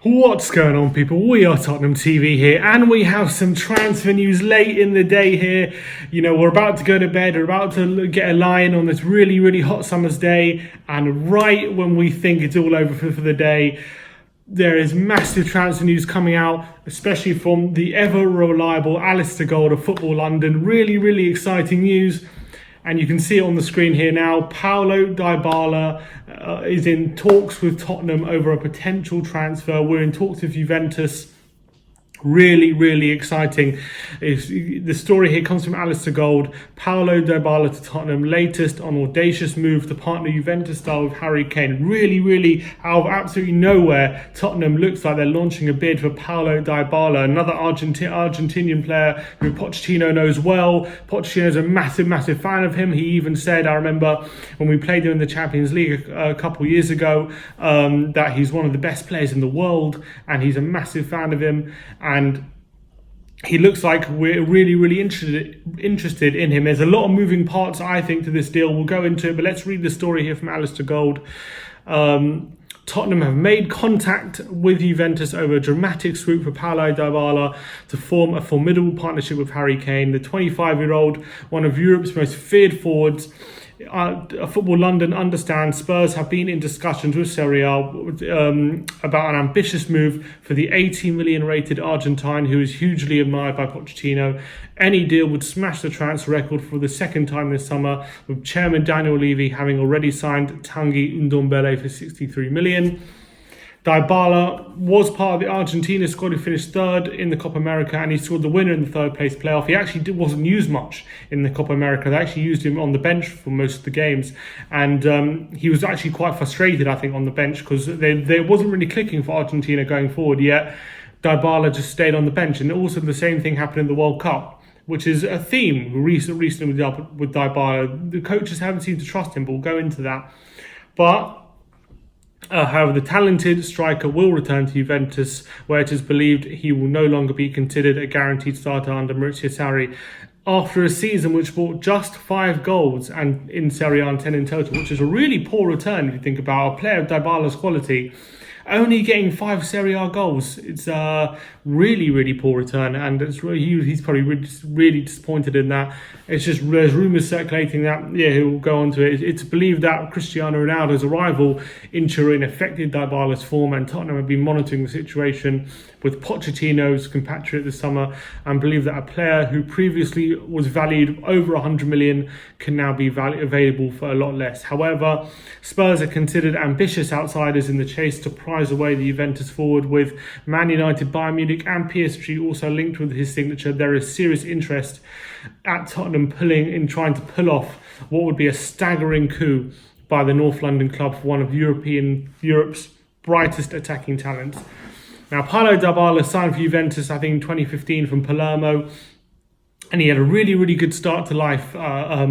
What's going on, people? We are Tottenham TV here, and we have some transfer news late in the day here. You know, we're about to go to bed, we're about to get a lie-in on this really, really hot summer's day, and right when we think it's all over for the day, there is massive transfer news coming out, especially from the ever-reliable Alistair Gold of Football London. Really, really exciting news. And you can see it on the screen here now. Paulo Dybala is in talks with Tottenham over a potential transfer. We're in talks with Juventus. Really, really exciting. The story here comes from Alistair Gold. Paulo Dybala to Tottenham, latest on audacious move to partner Juventus style with Harry Kane. Really, really out of absolutely nowhere, Tottenham looks like they're launching a bid for Paulo Dybala, another Argentinian player who Pochettino knows well. Pochettino's a massive, massive fan of him. He even said, I remember when we played him in the Champions League a couple of years ago, that he's one of the best players in the world, and he's a massive fan of him. And he looks like we're really, really interested in him. There's a lot of moving parts, I think, to this deal. We'll go into it, but let's read the story here from Alistair Gold. Tottenham have made contact with Juventus over a dramatic swoop for Paulo Dybala to form a formidable partnership with Harry Kane. The 25-year-old, one of Europe's most feared forwards. Football London understands Spurs have been in discussions with Serie A about an ambitious move for the 80 million rated Argentine, who is hugely admired by Pochettino. Any deal would smash the transfer record for the second time this summer, with Chairman Daniel Levy having already signed Tanguy Ndombele for 63 million. Dybala was part of the Argentina squad who finished third in the Copa America, and he scored the winner in the third place playoff. He actually wasn't used much in the Copa America. They actually used him on the bench for most of the games, and he was actually quite frustrated, I think, on the bench because they wasn't really clicking for Argentina going forward yet. Dybala just stayed on the bench, and also the same thing happened in the World Cup, which is a theme recently with Dybala. The coaches haven't seemed to trust him, but we'll go into that. But however, the talented striker will return to Juventus, where it is believed he will no longer be considered a guaranteed starter under Maurizio Sarri. After a season which brought just 5 goals and in Serie A and 10 in total, which is a really poor return if you think about a player of Dybala's quality, only getting 5 Serie A goals. It's a really, really poor return, and he's probably really disappointed in that. It's just there's rumours circulating that he'll go on to it. It's believed that Cristiano Ronaldo's arrival in Turin affected Dybala's form, and Tottenham have been monitoring the situation with Pochettino's compatriot this summer, and believe that a player who previously was valued over 100 million can now be available for a lot less. However, Spurs are considered ambitious outsiders in the chase to prize away the Juventus forward, with Man United, Bayern Munich and PSG also linked with his signature. There is serious interest at Tottenham trying to pull off what would be a staggering coup by the North London club for one of Europe's brightest attacking talents. Now, Paulo Dybala signed for Juventus, I think, in 2015 from Palermo, and he had a really, really good start to life at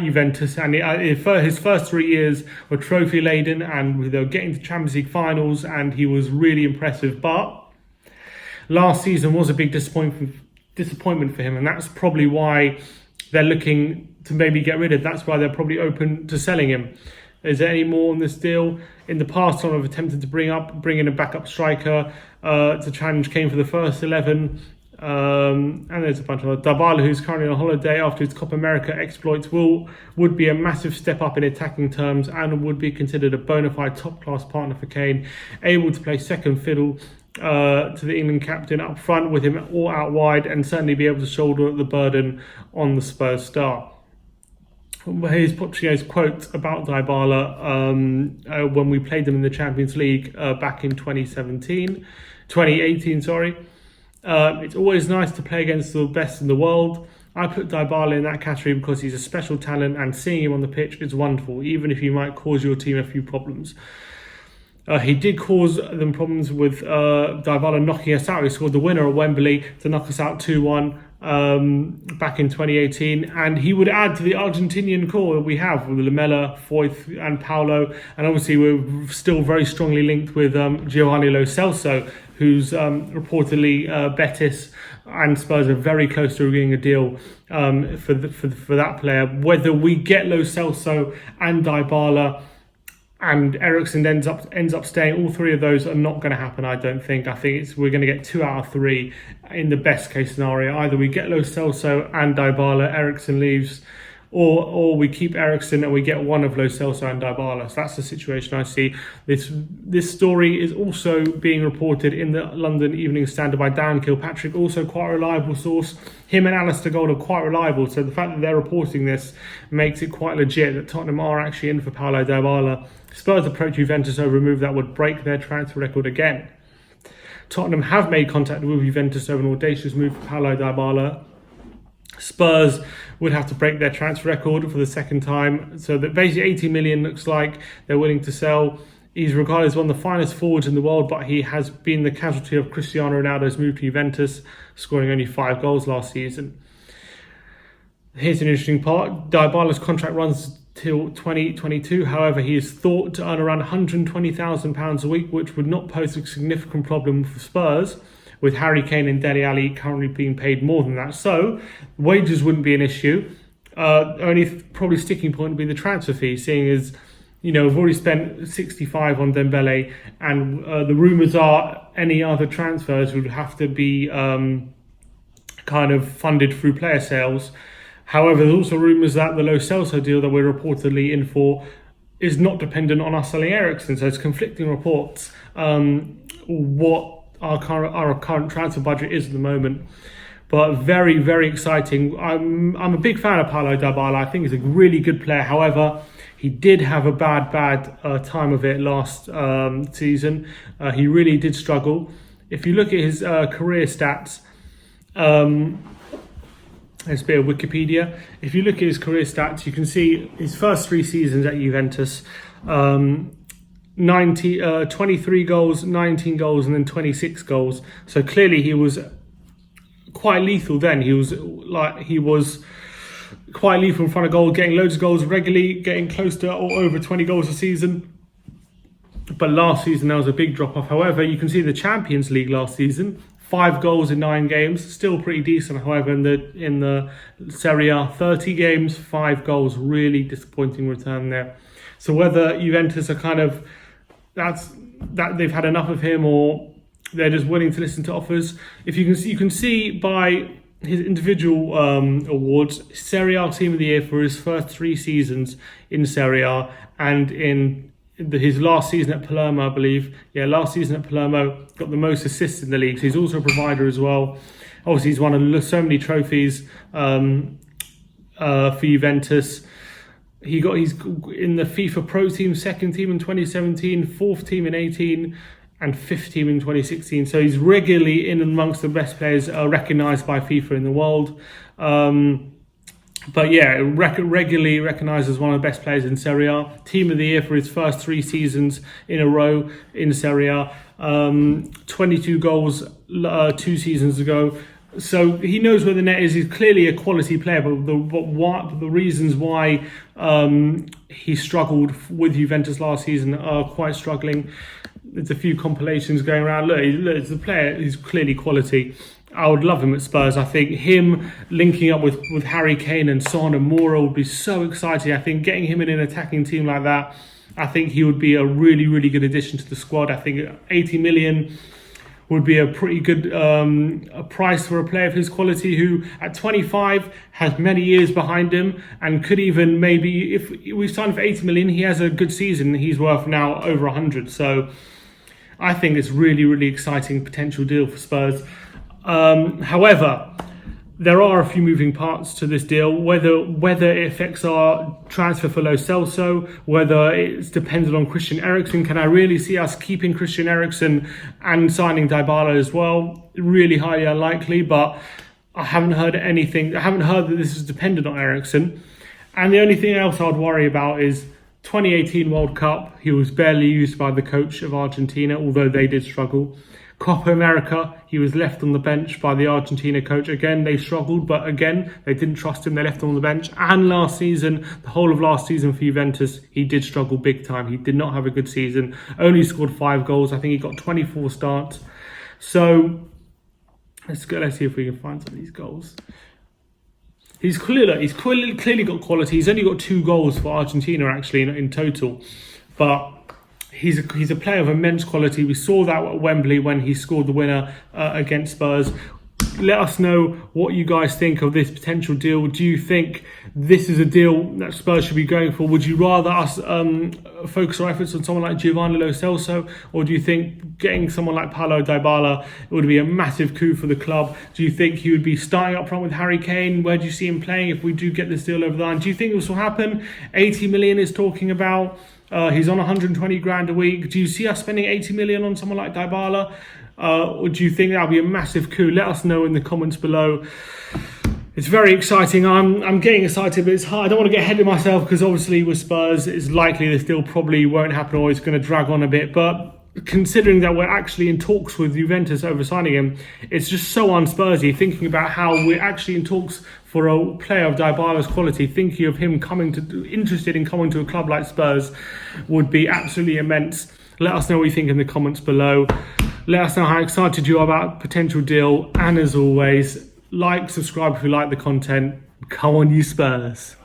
Juventus, and his first 3 years were trophy laden, and they were getting to Champions League finals, and he was really impressive. But last season was a big disappointment for him, and that's probably why they're looking to maybe get rid of. That's why they're probably open to selling him. Is there any more on this deal? In the past, Tottenham have attempted to bring in a backup striker to challenge Kane for the first 11. And there's a bunch of Dybala, who's currently on holiday after his Copa America exploits, would be a massive step up in attacking terms and would be considered a bona fide top-class partner for Kane, able to play second fiddle to the England captain up front with him all out wide, and certainly be able to shoulder the burden on the Spurs star. Here's Pochettino's quote about Dybala when we played them in the Champions League back in 2018. It's always nice to play against the best in the world. I put Dybala in that category because he's a special talent, and seeing him on the pitch is wonderful, even if he might cause your team a few problems. He did cause them problems with Dybala knocking us out. He scored the winner at Wembley to knock us out 2-1 back in 2018, and he would add to the Argentinian core that we have with Lamela, Foyth and Paulo, and obviously we're still very strongly linked with Giovanni Lo Celso, who's reportedly Betis and Spurs are very close to agreeing a deal for that player. Whether we get Lo Celso and Dybala, and Eriksen ends up staying. All three of those are not going to happen, I don't think. I think we're going to get 2 out of 3 in the best case scenario. Either we get Lo Celso and Dybala, Eriksen leaves, or we keep Eriksen and we get one of Lo Celso and Dybala. So that's the situation I see. This story is also being reported in the London Evening Standard by Dan Kilpatrick, also quite a reliable source. Him and Alistair Gold are quite reliable, so the fact that they're reporting this makes it quite legit that Tottenham are actually in for Paulo Dybala. Spurs approach Juventus over a move that would break their transfer record again. Tottenham have made contact with Juventus over an audacious move for Paulo Dybala. Spurs would have to break their transfer record for the second time. So that basically 80 million looks like they're willing to sell. He's regarded as one of the finest forwards in the world, but he has been the casualty of Cristiano Ronaldo's move to Juventus, scoring only 5 goals last season. Here's an interesting part. Dybala's contract runs till 2022. However, he is thought to earn around £120,000 a week, which would not pose a significant problem for Spurs, with Harry Kane and Dele Alli currently being paid more than that. So wages wouldn't be an issue. Only probably sticking point would be the transfer fee, seeing as, we've already spent 65 on Dembele, and the rumours are any other transfers would have to be kind of funded through player sales. However, there's also rumours that the Lo Celso deal that we're reportedly in for is not dependent on us selling Eriksen. So it's conflicting reports what our current transfer budget is at the moment. But very, very exciting. I'm a big fan of Paulo Dybala. I think he's a really good player. However, he did have a bad time of it last season. He really did struggle. If you look at his career stats, there's a bit of Wikipedia. If you look at his career stats, you can see his first 3 seasons at Juventus, 23 goals, 19 goals, and then 26 goals. So clearly he was quite lethal then. He was quite lethal in front of goal, getting loads of goals regularly, getting close to or over 20 goals a season. But last season there was a big drop off. However, you can see the Champions League last season, 5 goals in 9 games, still pretty decent. However, in the Serie A, 30 games, 5 goals, really disappointing return there. So whether Juventus are kind of that they've had enough of him, or they're just willing to listen to offers. If you can see by his individual awards, Serie A Team of the Year for his first 3 seasons in Serie A, and in his last season at Palermo, I believe. Yeah, last season at Palermo, got the most assists in the league. So he's also a provider as well. Obviously, he's won so many trophies for Juventus. He's in the FIFA Pro Team, 2nd team in 2017, 4th team in 18, and 5th team in 2016. So he's regularly in amongst the best players recognised by FIFA in the world. But yeah, regularly recognised as one of the best players in Serie A. Team of the Year for his first 3 seasons in a row in Serie A. 22 goals 2 seasons ago. So he knows where the net is. He's clearly a quality player, but the reasons why he struggled with Juventus last season are quite struggling. There's a few compilations going around. Look, it's a player who's clearly quality. I would love him at Spurs. I think him linking up with Harry Kane and Son and Moura would be so exciting. I think getting him in an attacking team like that, I think he would be a really, really good addition to the squad. I think 80 million would be a pretty good a price for a player of his quality, who at 25 has many years behind him and could even maybe, if we sign for 80 million, he has a good season, he's worth now over 100. So I think it's really, really exciting potential deal for Spurs. However, there are a few moving parts to this deal, whether it affects our transfer for Lo Celso, whether it's dependent on Christian Eriksen. Can I really see us keeping Christian Eriksen and signing Dybala as well? Really highly unlikely, but I haven't heard anything. I haven't heard that this is dependent on Eriksen. And the only thing else I'd worry about is 2018 World Cup. He was barely used by the coach of Argentina, although they did struggle. Copa America, he was left on the bench by the Argentina coach. Again, they struggled, but again, they didn't trust him. They left him on the bench. And last season, the whole of last season for Juventus, he did struggle big time. He did not have a good season. Only scored 5 goals. I think he got 24 starts. So let's see if we can find some of these goals. He's clearly got quality. He's only got 2 goals for Argentina actually in total. but he's a player of immense quality. We saw that at Wembley when he scored the winner against Spurs. Let us know what you guys think of this potential deal. Do you think this is a deal that Spurs should be going for? Would you rather us focus our efforts on someone like Giovanni Lo Celso, or do you think getting someone like Paulo Dybala would be a massive coup for the club? Do you think he would be starting up front with Harry Kane? Where do you see him playing if we do get this deal over the line? Do you think this will happen? 80 million is talking about. He's on 120 grand a week. Do you see us spending 80 million on someone like Dybala? Or do you think that'll be a massive coup? Let us know in the comments below. It's very exciting. I'm getting excited, but it's hard. I don't want to get ahead of myself because obviously with Spurs, it's likely this deal probably won't happen or it's going to drag on a bit. But considering that we're actually in talks with Juventus over signing him, it's just so un-Spursy thinking about how we're actually in talks for a player of Dybala's quality. Thinking of him interested in coming to a club like Spurs would be absolutely immense. Let us know what you think in the comments below. Let us know how excited you are about potential deal. And as always, like, subscribe if you like the content. Come on, you Spurs.